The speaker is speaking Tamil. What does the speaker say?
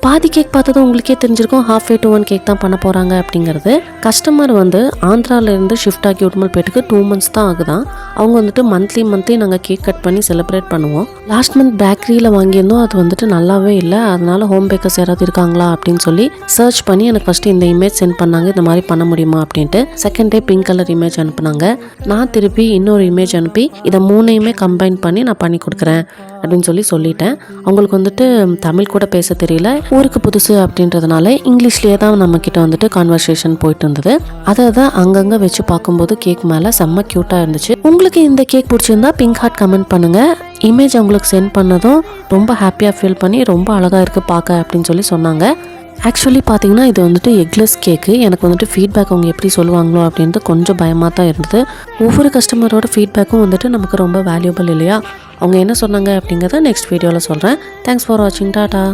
பாதி கேக் பார்த்ததும் உங்களுக்கே தெரிஞ்சிருக்கும் half way to 1 கேக் தான் பண்ண போகிறாங்க அப்படிங்கிறது. கஸ்டமர் வந்து ஆந்திராவிலேருந்து ஷிஃப்ட் ஆகி உடுமல்பேட்டுக்கு 2 months தான் ஆகுதான். அவங்க வந்துட்டு மந்த்லி நாங்கள் கேக் கட் பண்ணி செலிப்ரேட் பண்ணுவோம். லாஸ்ட் மந்த் பேக்கரியில் வாங்கியிருந்தோம், அது வந்துட்டு நல்லாவே இல்லை. அதனால ஹோம் பேக்கர்ஸ் யாராவது இருக்காங்களா அப்படின்னு சொல்லி சர்ச் பண்ணி எனக்கு ஃபஸ்ட்டு இந்த இமேஜ் சென்ட் பண்ணாங்க, இந்த மாதிரி பண்ண முடியுமா அப்படின்ட்டு. Second day pink colour image அனுப்புனாங்க. நான் திருப்பி இன்னொரு இமேஜ் அனுப்பி இதை 3ஐயுமே கம்பைன் பண்ணி நான் பண்ணி கொடுக்குறேன் அப்படின்னு சொல்லிட்டேன். அவங்களுக்கு வந்துட்டு தமிழ் கூட பேச தெரியல, ஊருக்கு புதுசு அப்படின்றதுனால இங்கிலீஷ்லேயே தான் நம்மக்கிட்ட வந்துட்டு கான்வர்சேஷன் போயிட்டு இருந்தது. அதை அங்கங்கே வச்சு பார்க்கும்போது கேக் மேலே செம்ம க்யூட்டாக இருந்துச்சு. உங்களுக்கு இந்த கேக் பிடிச்சிருந்தா பிங்க் ஹார்ட் கமெண்ட் பண்ணுங்கள். இமேஜ் அவங்களுக்கு சென்ட் பண்ணதும் ரொம்ப ஹாப்பியாக ஃபீல் பண்ணி ரொம்ப அழகாக இருக்குது பார்க்க அப்படின்னு சொன்னாங்க. ஆக்சுவலி பார்த்தீங்கன்னா இது வந்துட்டு எக்லெஸ் கேக்கு. எனக்கு வந்துட்டு ஃபீட்பேக் அவங்க எப்படி சொல்லுவாங்களோ அப்படின்ட்டு கொஞ்சம் பயமாக தான் இருந்தது. ஒவ்வொரு கஸ்டமரோட ஃபீட்பேக்கும் வந்துட்டு நமக்கு ரொம்ப வேல்யூபிள் இல்லையா? அவங்க என்ன சொன்னாங்க அப்படிங்கிறத நெக்ஸ்ட் வீடியோவில் சொல்கிறேன். தேங்க்ஸ் ஃபார் வாட்சிங். டாடா.